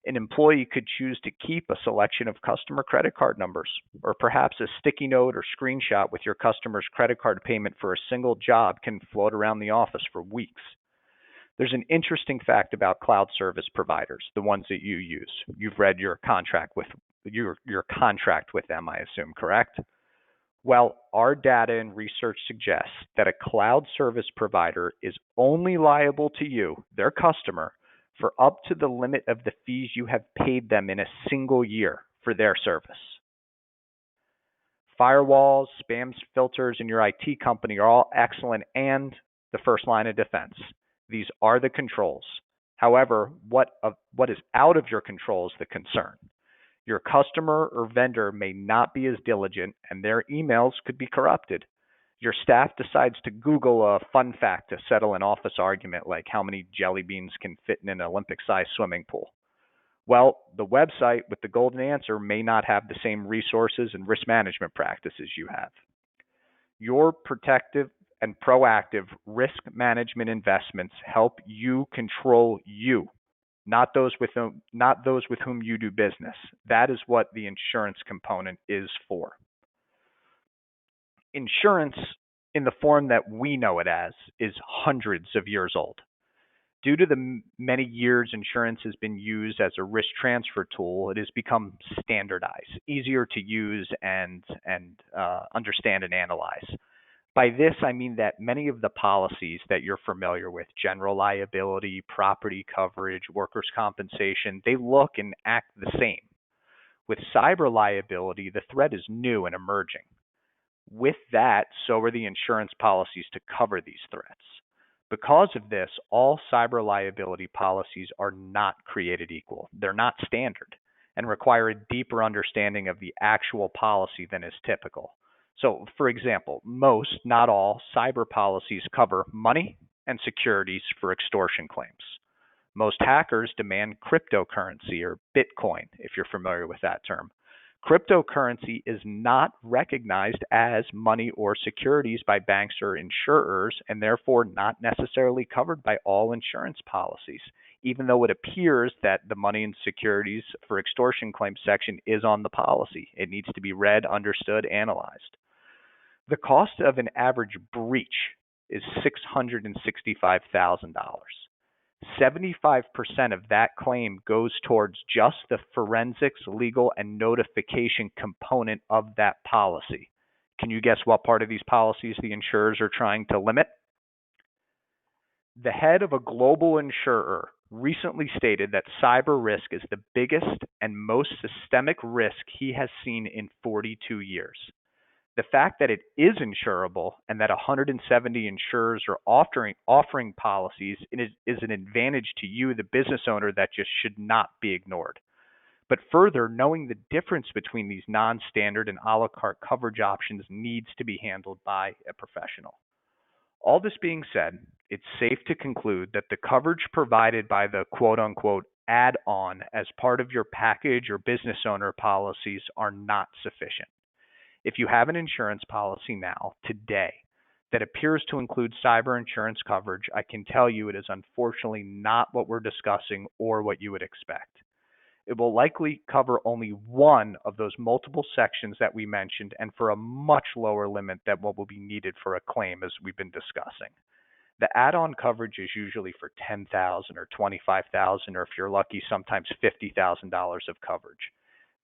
An employee could choose to keep a selection of customer credit card numbers, or perhaps a sticky note or screenshot with your customer's credit card payment for a single job can float around the office for weeks. There's an interesting fact about cloud service providers, the ones that you use. You've read your contract with them, I assume, correct? Well, our data and research suggests that a cloud service provider is only liable to you, their customer, for up to the limit of the fees you have paid them in a single year for their service. Firewalls, spam filters, and your IT company are all excellent and the first line of defense. These are the controls. However, what is out of your control is the concern. Your customer or vendor may not be as diligent, and their emails could be corrupted. Your staff decides to Google a fun fact to settle an office argument like how many jelly beans can fit in an Olympic-sized swimming pool. Well, the website with the golden answer may not have the same resources and risk management practices you have. Your protective and proactive risk management investments help you control you, not those with whom you do business. That is what the insurance component is for. Insurance, in the form that we know it as, is hundreds of years old. Due to the many years insurance has been used as a risk transfer tool, it has become standardized, easier to use and understand and analyze. By this, I mean that many of the policies that you're familiar with, general liability, property coverage, workers' compensation, they look and act the same. With cyber liability, the threat is new and emerging. With that, so are the insurance policies to cover these threats. Because of this, all cyber liability policies are not created equal. They're not standard and require a deeper understanding of the actual policy than is typical. So, for example, most, not all, cyber policies cover money and securities for extortion claims. Most hackers demand cryptocurrency or Bitcoin, if you're familiar with that term. Cryptocurrency is not recognized as money or securities by banks or insurers, and therefore not necessarily covered by all insurance policies, even though it appears that the money and securities for extortion claims section is on the policy. It needs to be read, understood, analyzed. The cost of an average breach is $665,000. 75% of that claim goes towards just the forensics, legal, and notification component of that policy. Can you guess what part of these policies the insurers are trying to limit? The head of a global insurer recently stated that cyber risk is the biggest and most systemic risk he has seen in 42 years. The fact that it is insurable and that 170 insurers are offering policies is an advantage to you, the business owner, that just should not be ignored. But further, knowing the difference between these non-standard and a la carte coverage options needs to be handled by a professional. All this being said, it's safe to conclude that the coverage provided by the quote-unquote add-on as part of your package or business owner policies are not sufficient. If you have an insurance policy now, today, that appears to include cyber insurance coverage, I can tell you it is unfortunately not what we're discussing or what you would expect. It will likely cover only one of those multiple sections that we mentioned and for a much lower limit than what will be needed for a claim, as we've been discussing. The add-on coverage is usually for $10,000 or $25,000, or if you're lucky, sometimes $50,000 of coverage.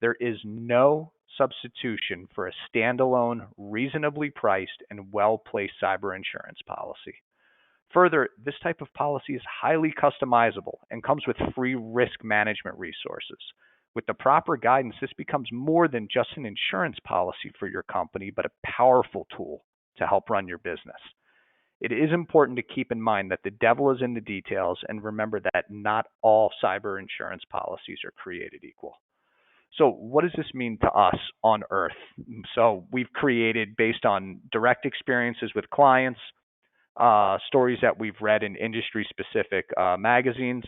There is no substitution for a standalone, reasonably priced, and well-placed cyber insurance policy. Further, this type of policy is highly customizable and comes with free risk management resources. With the proper guidance, this becomes more than just an insurance policy for your company, but a powerful tool to help run your business. It is important to keep in mind that the devil is in the details, and remember that not all cyber insurance policies are created equal. So what does this mean to us on Earth? So we've created, based on direct experiences with clients, stories that we've read in industry-specific magazines,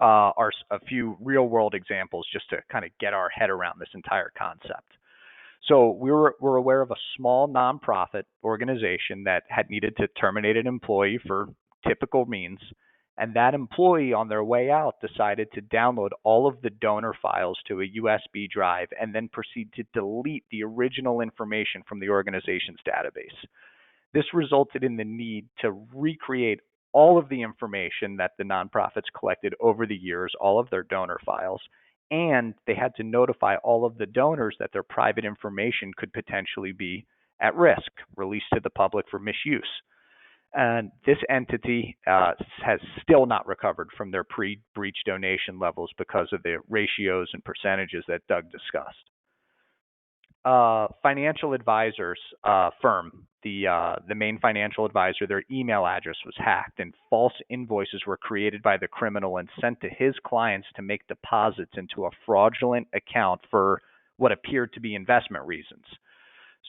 are a few real-world examples just to kind of get our head around this entire concept. So we're aware of a small nonprofit organization that had needed to terminate an employee for typical means. And that employee on their way out decided to download all of the donor files to a USB drive and then proceed to delete the original information from the organization's database. This resulted in the need to recreate all of the information that the nonprofits collected over the years, all of their donor files, and they had to notify all of the donors that their private information could potentially be at risk, released to the public for misuse. And this entity has still not recovered from their pre-breach donation levels because of the ratios and percentages that Doug discussed. Financial advisors firm, the main financial advisor, their email address was hacked and false invoices were created by the criminal and sent to his clients to make deposits into a fraudulent account for what appeared to be investment reasons.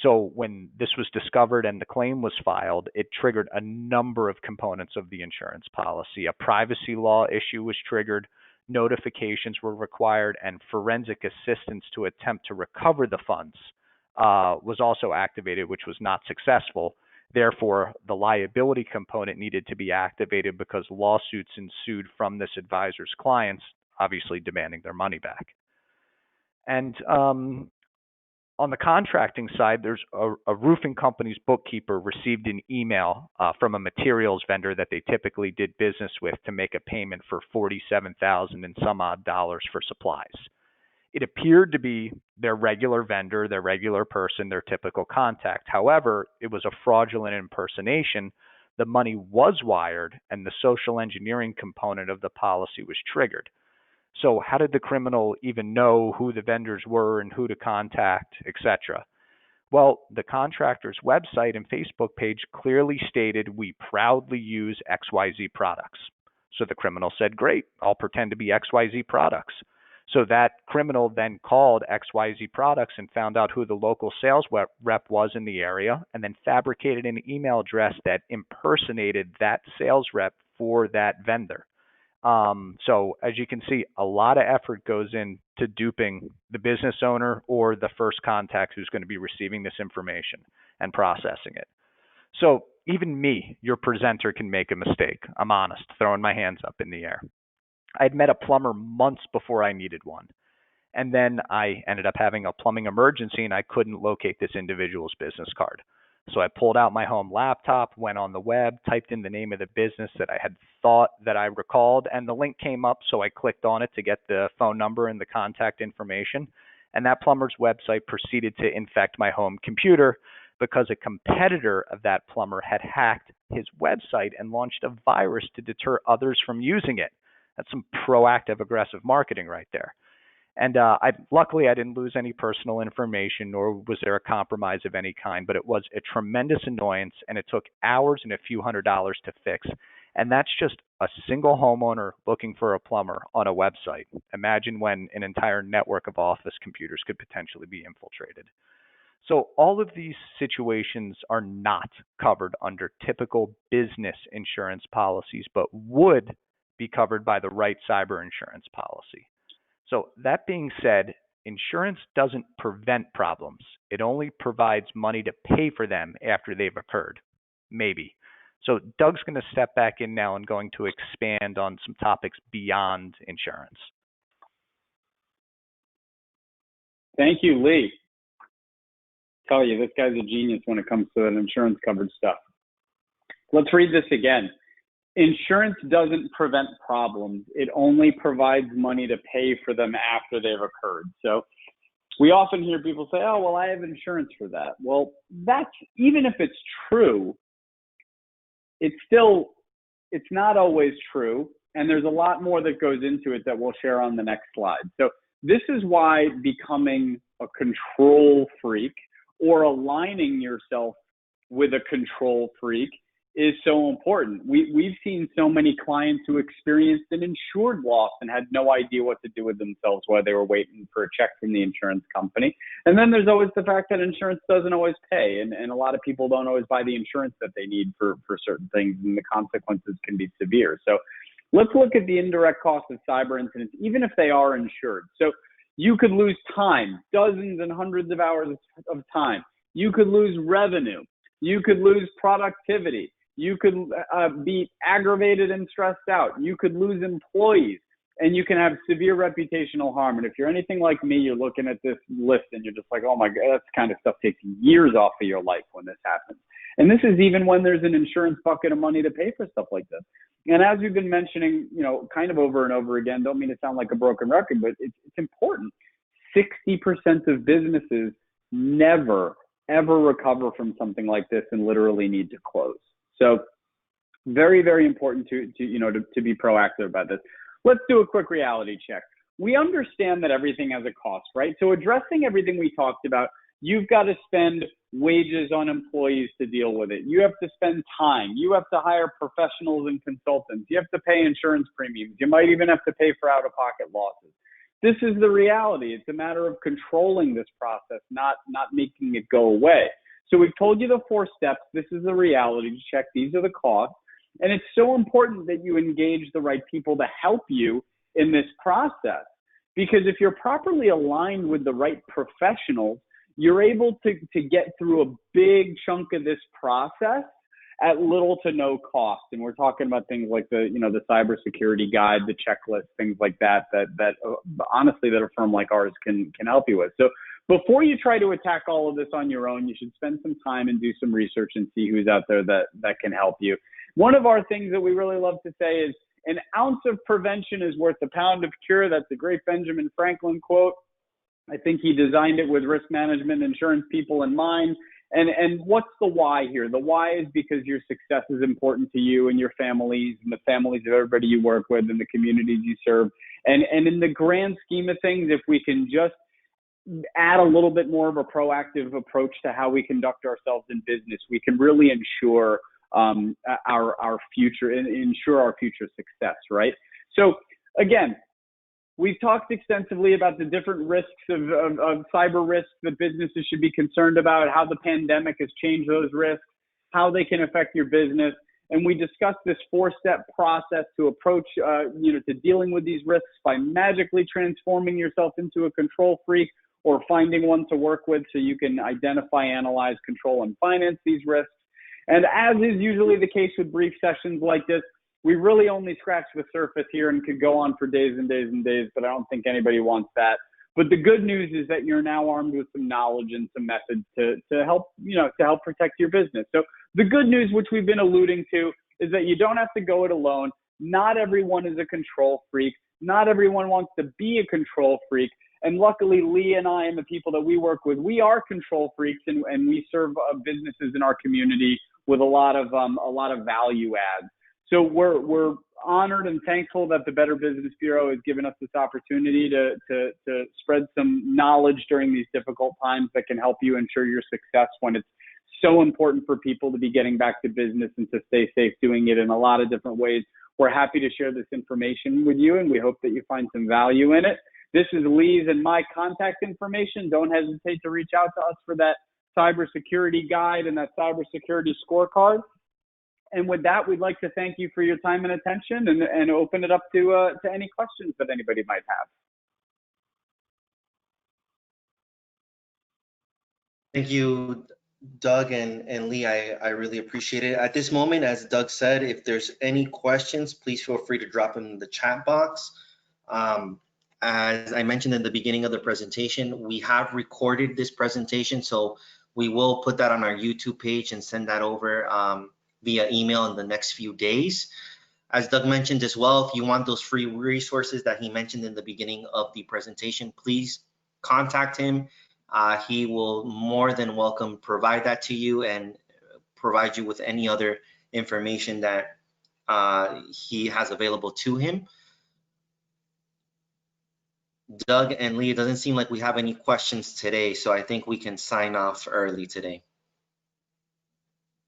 So when this was discovered and the claim was filed, it triggered a number of components of the insurance policy. A privacy law issue was triggered, notifications were required, and forensic assistance to attempt to recover the funds was also activated, which was not successful. Therefore, the liability component needed to be activated because lawsuits ensued from this advisor's clients, obviously demanding their money back. And on the contracting side, there's a roofing company's bookkeeper received an email from a materials vendor that they typically did business with to make a payment for $47,000 and some odd dollars for supplies. It appeared to be their regular vendor, their regular person, their typical contact. However, it was a fraudulent impersonation. The money was wired, and the social engineering component of the policy was triggered. So how did the criminal even know who the vendors were and who to contact, etc.? Well, the contractor's website and Facebook page clearly stated, "We proudly use XYZ products." So the criminal said, "Great, I'll pretend to be XYZ products." So that criminal then called XYZ products and found out who the local sales rep was in the area, and then fabricated an email address that impersonated that sales rep for that vendor. So as you can see, a lot of effort goes into duping the business owner or the first contact who's going to be receiving this information and processing it. So even me, your presenter, can make a mistake. I'm honest, throwing my hands up in the air. I'd met a plumber months before I needed one. And then I ended up having a plumbing emergency and I couldn't locate this individual's business card. So I pulled out my home laptop, went on the web, typed in the name of the business that I had thought that I recalled, and the link came up, so I clicked on it to get the phone number and the contact information. And that plumber's website proceeded to infect my home computer because a competitor of that plumber had hacked his website and launched a virus to deter others from using it. That's some proactive, aggressive marketing right there. And luckily, I didn't lose any personal information, nor was there a compromise of any kind, but it was a tremendous annoyance, and it took hours and a few $100s to fix. And that's just a single homeowner looking for a plumber on a website. Imagine when an entire network of office computers could potentially be infiltrated. So all of these situations are not covered under typical business insurance policies, but would be covered by the right cyber insurance policy. So that being said, insurance doesn't prevent problems. It only provides money to pay for them after they've occurred. Maybe. So Doug's going to step back in now and going to expand on some topics beyond insurance. Thank you, Lee. Tell you, this guy's a genius when it comes to that insurance covered stuff. Let's read this again. Insurance doesn't prevent problems. It only provides money to pay for them after they've occurred. So we often hear people say, oh, well, I have insurance for that. Well, that's, even if it's true, it's not always true. And there's a lot more that goes into it that we'll share on the next slide. So this is why becoming a control freak or aligning yourself with a control freak is so important. We've seen so many clients who experienced an insured loss and had no idea what to do with themselves while they were waiting for a check from the insurance company. And then there's always the fact that insurance doesn't always pay, and a lot of people don't always buy the insurance that they need for certain things, and the consequences can be severe. So let's look at the indirect cost of cyber incidents, even if they are insured. So you could lose time, dozens and hundreds of hours of time. You could lose revenue. You could lose productivity. You could be aggravated and stressed out. You could lose employees, and you can have severe reputational harm. And if you're anything like me, you're looking at this list and you're just like, oh my God, that kind of stuff takes years off of your life when this happens. And this is even when there's an insurance bucket of money to pay for stuff like this. And as we've been mentioning, kind of over and over again, don't mean to sound like a broken record, but it's important. 60% of businesses never ever recover from something like this and literally need to close. So very, very important to be proactive about this. Let's do a quick reality check. We understand that everything has a cost, right? So addressing everything we talked about, you've got to spend wages on employees to deal with it. You have to spend time. You have to hire professionals and consultants. You have to pay insurance premiums. You might even have to pay for out-of-pocket losses. This is the reality. It's a matter of controlling this process, not making it go away. So we've told you the 4 steps. This is the reality check. These are the costs. And it's so important that you engage the right people to help you in this process. Because if you're properly aligned with the right professionals, you're able to get through a big chunk of this process at little to no cost. And we're talking about things like the cybersecurity guide, the checklist, things like that honestly, that a firm like ours can help you with. So before you try to attack all of this on your own, you should spend some time and do some research and see who's out there that can help you. One of our things that we really love to say is, an ounce of prevention is worth a pound of cure. That's a great Benjamin Franklin quote. I think he designed it with risk management, insurance people in mind. And what's the why here? The why is because your success is important to you and your families and the families of everybody you work with and the communities you serve. And in the grand scheme of things, if we can just add a little bit more of a proactive approach to how we conduct ourselves in business, we can really ensure our future and ensure our future success, right? So again, we've talked extensively about the different risks of cyber risks that businesses should be concerned about, how the pandemic has changed those risks, how they can affect your business. And we discussed this 4-step process to approach, to dealing with these risks by magically transforming yourself into a control freak or finding one to work with so you can identify, analyze, control, and finance these risks. And as is usually the case with brief sessions like this, we really only scratched the surface here and could go on for days and days and days, but I don't think anybody wants that. But the good news is that you're now armed with some knowledge and some methods to help protect your business. So the good news, which we've been alluding to, is that you don't have to go it alone. Not everyone is a control freak. Not everyone wants to be a control freak. And luckily, Lee and I and the people that we work with, we are control freaks, and we serve businesses in our community with a lot of value adds. So we're honored and thankful that the Better Business Bureau has given us this opportunity to spread some knowledge during these difficult times that can help you ensure your success when it's so important for people to be getting back to business and to stay safe doing it in a lot of different ways. We're happy to share this information with you, and we hope that you find some value in it. This is Lee's and my contact information. Don't hesitate to reach out to us for that cybersecurity guide and that cybersecurity scorecard. And with that, we'd like to thank you for your time and attention and open it up to any questions that anybody might have. Thank you, Doug and Lee. I really appreciate it. At this moment, as Doug said, if there's any questions, please feel free to drop them in the chat box. As I mentioned in the beginning of the presentation, we have recorded this presentation, so we will put that on our YouTube page and send that over via email in the next few days. As Doug mentioned as well, if you want those free resources that he mentioned in the beginning of the presentation, please contact him. He will more than welcome provide that to you and provide you with any other information that he has available to him. Doug and Lee, it doesn't seem like we have any questions today, so I think we can sign off early today.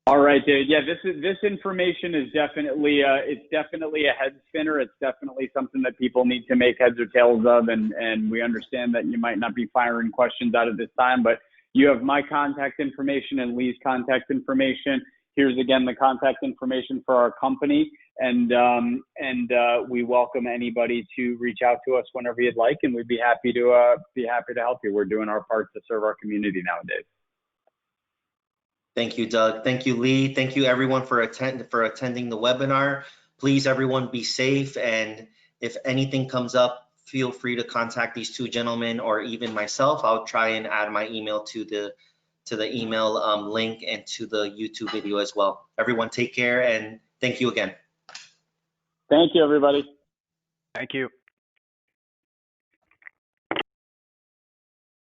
All right, David. Yeah, this information is definitely it's definitely a head spinner. It's definitely something that people need to make heads or tails of, and we understand that you might not be firing questions out at this time, but you have my contact information and Lee's contact information. Here's again the contact information for our company, and we welcome anybody to reach out to us whenever you'd like, and we'd be happy to help you. We're doing our part to serve our community nowadays. Thank you, Doug. Thank you, Lee. Thank you, everyone, for attending the webinar. Please, everyone, be safe. And if anything comes up, feel free to contact these two gentlemen or even myself. I'll try and add my email to the email link and to the YouTube video as well. Everyone, take care, and thank you again. Thank you, everybody. Thank you.